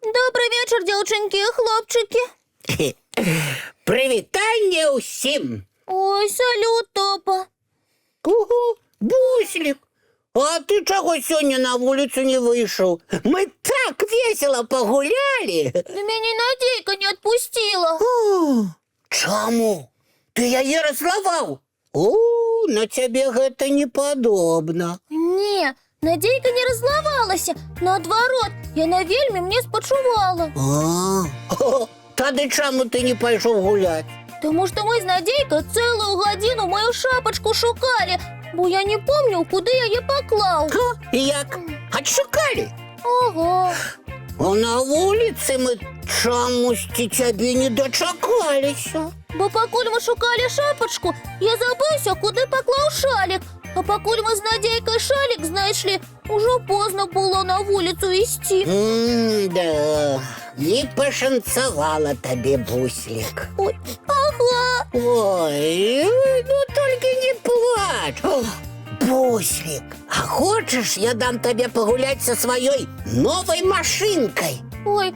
Добрий вечір, дівчинки і хлопчики. Привітання усім. Ой, салют, Топа. Ого, Буслик, а ти чого сьогодні на вулицю не вийшов? Ми так весело погуляли. Да меня Надейка не отпустила. О, чому? Ти її розлавав? О, на тебе гэта не подобно. Не, Надейка не разловалася. Наоборот, яна вельмі мне спачувала. Тады чаму ти не пішов гуляти? Тому що ми з Надейкою цілу годину мою шапочку шукали, бо я не помню, куди я її поклав. Як? Отшукали? Ого. А на вулиці ми чомусь тебе не дочекалися. Бо покуль ми шукали шапочку, я забувся, куди поклав шалік. А покуль ми з Надейкою шалік знайшли, уже поздно було на вулицю йти. Да, не пошанцевала тебе, Буслик. Ой, ага. Ой, ну только не плачь. О, Буслик, а хочешь, я дам тебе погулять со своей новой машинкой? Ой,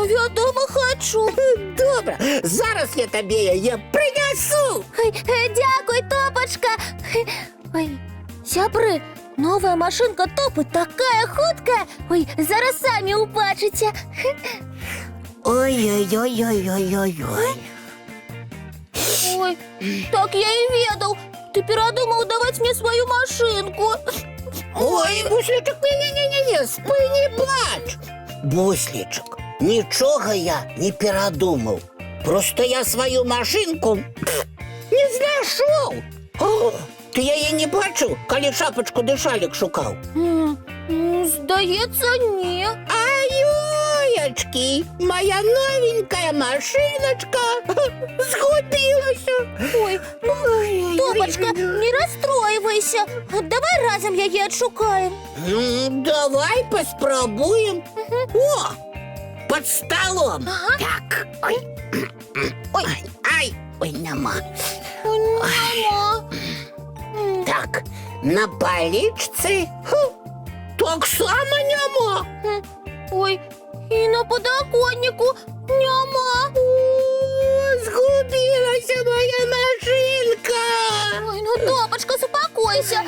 я дома хочу. Добре, зараз я тобі її принесу. Ой, дякую, Топочка. Ой, сябры, новая машинка Топы такая хуткая. Ой, зараз самі убачите. Ой-ой-ой-ой-ой-ой-ой. Ой, так я и ведал. Ты передумал давать мне свою машинку. Ой, Бусличок, не-не-не-не, спи, не плач. Бусличок, нічого я не передумав. Просто я свою машинку не знайшов. О, ти її не бачив, коли шапочку де шалік шукав? Здається, ні. Ай-ой-очки, моя новенькая машиночка сгубилась. Ой, Топочка, не расстраивайся. Давай разом її отшукаем. Ну, давай поспробуем. О, под столом. Ага. Так, ой. Ой, ай, ой, нема. Мама. Так, на поличці. Так само нема. Ой, і на подоконнику нема. О, згубилася моя машинка. Ой, ну, Топочка, успокойся.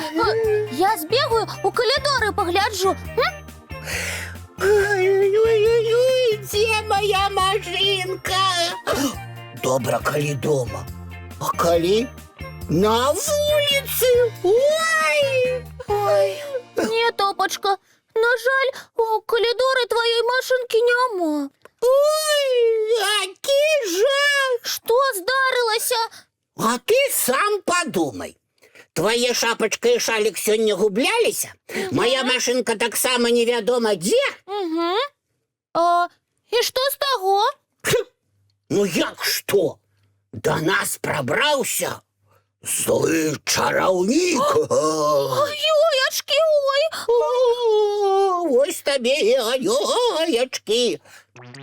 Я збігаю, у коридори погляджу. Ой-ой-ой, де моя машинка? Добре, коли дома. А коли? На вулиці. Ой! Ой, ні, Топочка, на жаль, у коридорі твоєї машинки нема. Ой, який жах! Що здарилося? А ти сам подумай. Твоя шапочка і шалік сьогодні гублялися, моя машинка так само невідомо де. Угу. А, і що з того? Ну як що? До нас пробрався злий чарівник. Ой-очки, ой. Ось тобі і очки.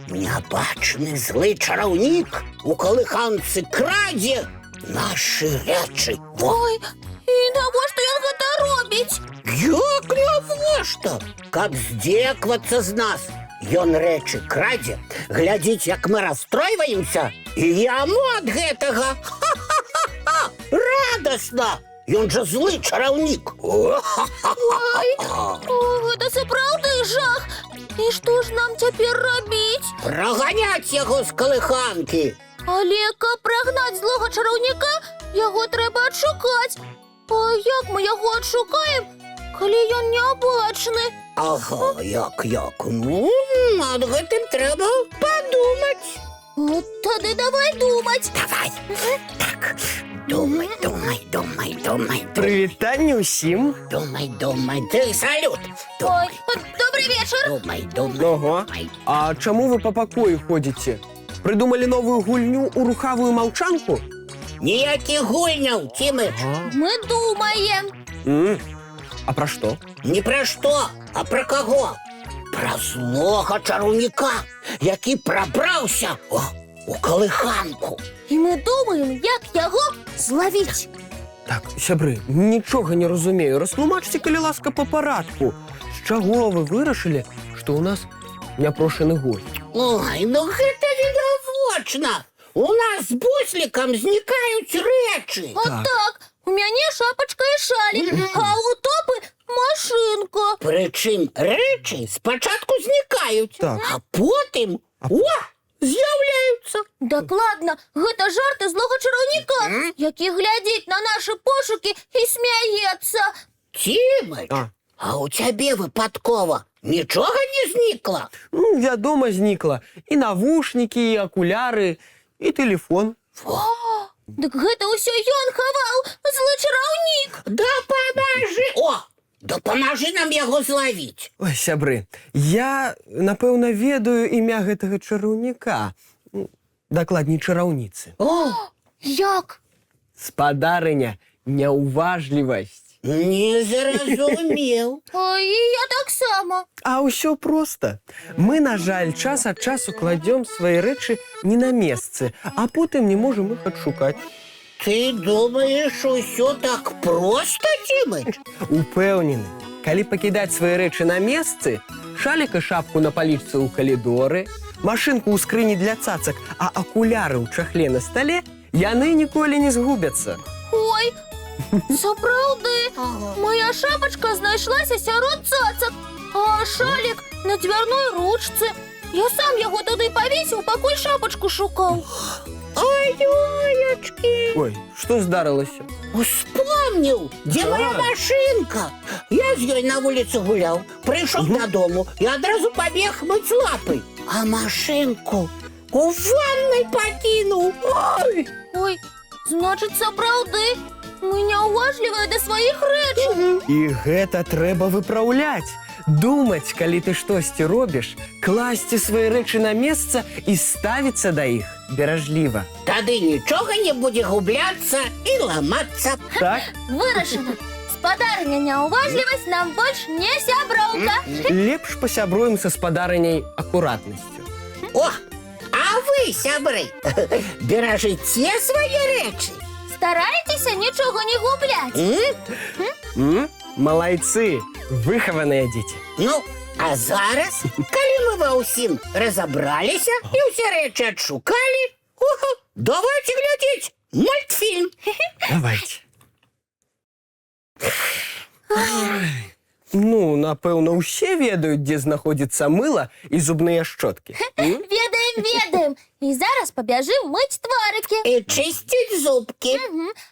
Небачний злий чарівник у колиханці краде наші речі. Ой, і навошта він гэта робить? Як навошта? Каб здзеквацца з нас. Ён рэчы краде, глядзіць, як мы расстройваемся, і яму ад гэтага ха-ха-ха-ха радасна. Ён жа злы чараўнік. Ой, гэта сапраўды жах. І што ж нам цяпер рабіць? Праганяць яго з калыханкі. Але каб прагнаць злога чараўніка, яго трэба адшукаць. А як мы яго адшукаем, калі ён неабачны? Ага, як? Ну, над гэтым трэба падумаць. От тады давай думаць. Давай. Так, думай. Привітання усім. Думай. Ты салют. Ой, добрый вечер. Думай. Ого. А чому ви по покою ходите? Придумали новую гульню у рухавую молчанку? Ніяких гульняў, Тімыч. Мы думаем. А пра што? Не пра што, а пра каго? Пра злога чараўніка, які прабраўся у калыханку. І мы думаем, як яго злавіць. Так, сябры, нічога не разумею. Растлумачце, калі ласка, па парадку. З чаго вы вырашылі, што ў нас няпрошаны госць? Ой, ну гэта відавочна. У нас з буслікам знікаюць рэчы. Так, у мяне шапачка і шалік, а у топы машынка. Прычым рэчы спачатку знікаюць, Так. а потым з'яўляюцца. Дакладна, гэта жарты злога чараўніка, які глядзіць на нашы пошукі і смяецца. Цімач, А. а ў цябе выпадкова нічога не знікла? Ну, вядома, знікла. І навушнікі, і акуляры, і тэлефон. Дык гэта ўсё ён хаваў, злы чараўнік. Дапамажы нам яго злавіць. Ой, сябры, я, напэўна, ведаю імя гэтага чараўніка. Дакладней, чараўніцы. Як? Спадарыня, няўважлівасць. Не зразумеў. І я таксама. А ўсё проста. Мы, на жаль, час ад часу кладзём свае рэчы не на месцы, а потым не можам іх адшукаць. Ты думаеш, усё так проста, Цімач? Упэўнены, калі пакідаць свае рэчы на месцы, шалік і шапку на палічцы ў калідоры, машынку ў скрыні для цацак, а акуляры ў чахле на стале, яны ніколі не згубяцца. Ой, сапраўды, моя шапачка знайшлася сярод цацак, а шалік на дзвярной ручцы. Я сам яго туды павесіў, пакуль шапачку шукаў. Ой-ой-очки. Ой, што здарылася? Успомніў, дзе моя машынка. Я з ёй на вуліцы гуляў, прыйшоў дадому і адразу пабег мыць лапы. А машынку у ваннай пакінуў. Ой, значыць, сапраўды, мы няўважлівыя да сваіх рэчаў. І гэта трэба выпраўляць. Думаць, калі ты штосьці робіш, класці свае рэчы на месца і ставіцца да іх беражліва. Тады нічога не будзе губляцца і ламацца. Так? Вырашана. Спадарня няўважлівасць нам больш не сяброўка. Лепш пасябруем са спадарыняй акуратнасцю. А вы, сябры, беражыце свае рэчы. Старайцеся нічога не губляць. Малайцы, выхаваныя дзеці. Ну, а зараз, калі мы ва ўсім разабраліся і ўсе рэчы адшукалі, давайте глядзець мультфільм. Давайте. Ну, напэўна, усе ведаюць, дзе знаходзіцца мыла і зубныя шчоткі. Ведаем. І зараз пабяжым мыць тварыкі. І чысціць зубкі.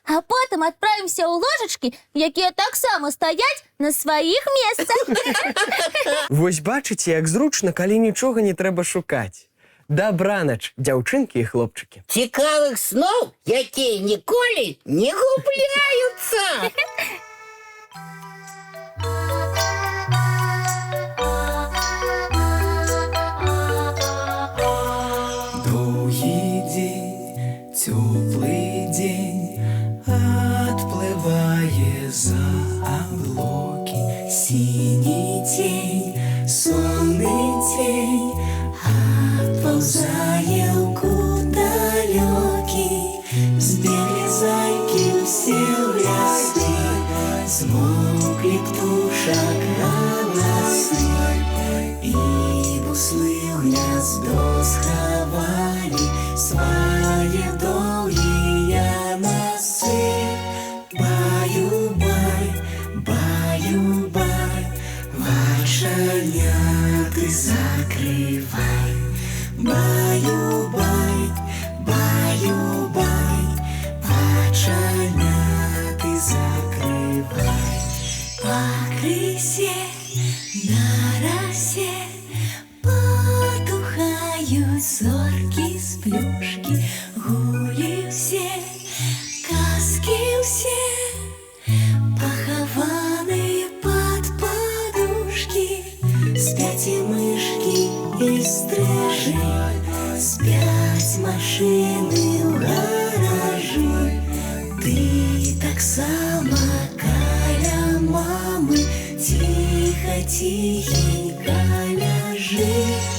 А потым адправімся ў ложачкі, якія таксама стаяць на сваіх месцах. Вось бачыце, як зручна, калі нічога не трэба шукаць. Дабранач, дзяўчынкі і хлопчыкі. Цікавых сноў, якія ніколі не губляюцца. Теплый день отплывая за облаки, синий тень, сонный тень отползая куда далекий. Сбегли зайки все в лесы, смолкли птушек голосы, и буслы в гнездо сховали свои долгие носы. Баю-бай, баю-бай, вошаняты закрывай. Баю-бай, баю-бай, вошаняты закрывай. По крысе на росе потухают зорки с плюшки, гули все, казки все, похованные под подушки. Спят и мышки, и стрижи, спят машины в гаражи. Ты так само каля мамы Тихо, тихенько ляжи,